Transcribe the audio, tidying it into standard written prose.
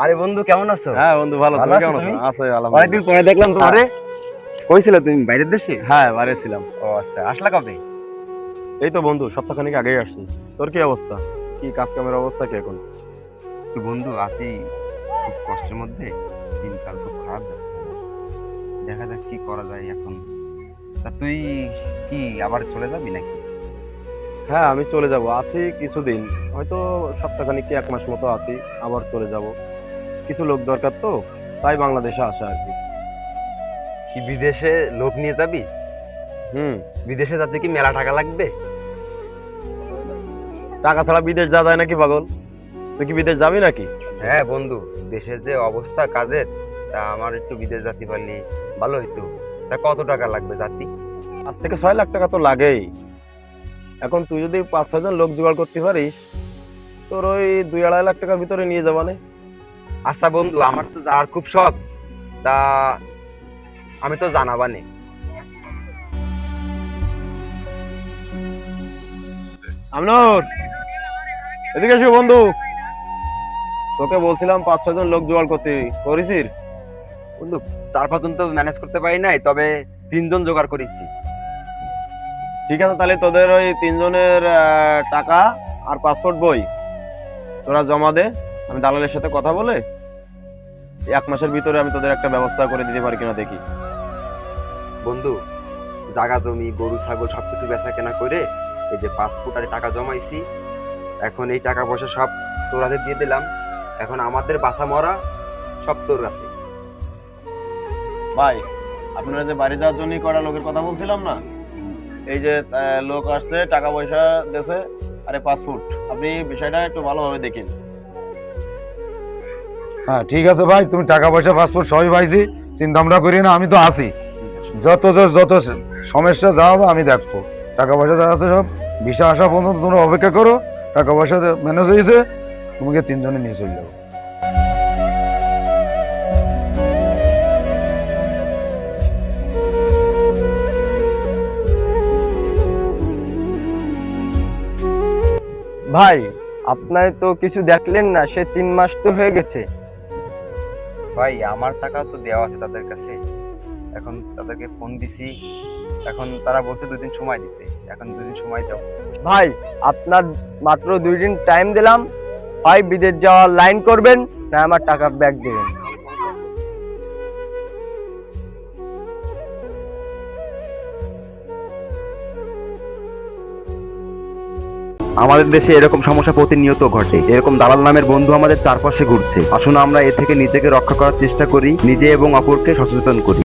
আরে বন্ধু কেমন আছো? হ্যাঁ বন্ধু ভালো, ভালো তুমি আছো কেমন তুমি? আছো? আছো অনেকদিন আলহামদুলিল্লাহ। পরে দেখলাম তোমারে। কইছিলে তুমি বাইরের দেশে? হ্যাঁ বাইরে ছিলাম। ও আচ্ছা, আসলা কবে? এই তো বন্ধু সপ্তাহখানেক আগেই আসছি। তোর কি অবস্থা? কি কাজ কামের অবস্থা কি এখন? তো বন্ধু আছি খুব কষ্টের মধ্যে, দিনকাল খুব খারাপ যাচ্ছে আমার। দেখা যাক কি করা যায় এখন। তা তুই কি আবার চলে যাবি নাকি? হ্যাঁ আমি চলে যাব, আছি কিছুদিন, হয়তো সপ্তাহখানেক কি এক মাস মতো আছি, আবার চলে যাব। কিছু লোক দরকার তো, তাই বাংলাদেশে আসা আর কি। কি বিদেশে লোক নিয়ে যাবি? হুম। বিদেশে যাতে কি মেলা টাকা লাগবে? টাকা ছাড়া বিদেশ যাওয়া যায় নাকি পাগল? তুই কি বিদেশ যাবি নাকি? হ্যাঁ বন্ধু, দেশের যে অবস্থা কাজের, তা আমার একটু বিদেশ যেতে পারলি ভালো হইতো। তা কত টাকা লাগবে যাতি? 5 থেকে 6 লাখ টাকা তো লাগেই। এখন তুই যদি 5-6 জন লোক জোগাড় করতে পারিস, তোর ওই 2-2.5 লাখ টাকার ভিতরে নিয়ে যাবানে। আচ্ছা বন্ধু, আমার তো যাওয়ার খুব শখ। তা আমি তো জানাবানে। আমনুর, এদিকে এসো বন্ধু। তোকে বলছিলাম 5-6 জন লোক জোগাড় করতে, করেছিস? বন্ধু 4-5 জন তো ম্যানেজ করতে পারি নাই, তবে 3 জন জোগাড় করেছি। ঠিক আছে, তাহলে তোদের ওই 3 জনের টাকা আর পাসপোর্ট বই তোরা জমা দে। আমি দালালের সাথে কথা বলে এই 1 মাসের ভিতরে আমি তোদের একটা ব্যবস্থা করে দিতে পারি কিনা দেখি। বন্ধু, জাগা জমি গরু ছাগল সবকিছু বেচা কেনা করে এই যে পাসপোর্ট আর টাকা জমাইছি, এখন এই টাকা পয়সা সব তোর হাতে দিয়ে দিলাম। এখন আমাদের বাসা মরা সব তোর হাতে। ভাই, আপনারা যে বাড়ি যাওয়ার জন্য কটা লোকের কথা বলছিলাম না, এই যে লোক আসছে, টাকা পয়সা দেশে, আরে পাসপোর্ট, আপনি বিষয়টা একটু ভালোভাবে দেখেন। হ্যাঁ ঠিক আছে ভাই, তুমি টাকা পয়সা পাসপোর্ট সবই পাইছি, চিন্তা ভাবনা করি না, আমি তো আছি। যত সমস্যা যা হবে আমি দেখবো। টাকা পয়সা যা আছে সব ভিসা আসা পর্যন্ত তোমরা অপেক্ষা করো। টাকা পয়সা ম্যানেজ হয়েছে, তোমাকে 3 জনে নিয়ে চলে যাবো। ভাই, আপনার তো কিছু দেখলেন না, সে 3 মাস তো হয়ে গেছে। ভাই আমার টাকা তো দেওয়া আছে তাদের কাছে, এখন তাদেরকে ফোন দিছি, এখন তারা বলছে 2 দিন সময় দিতে। এখন 2 দিন সময় দাও। ভাই, আপনার মাত্র 2 দিন টাইম দিলাম, হয় বিদেশ যাওয়ার লাইন করবেন, না আমার টাকা ব্যাক দেবেন। আমাদের দেশে এরকম সমস্যা প্রতিনিয়ত ঘটে। এরকম দালাল নামের বন্ধু আমাদের চারপাশে ঘুরছে। আসুন আমরা এ থেকে নিজেকে রক্ষা করার চেষ্টা করি, নিজে এবং অপরকে সচেতন করি।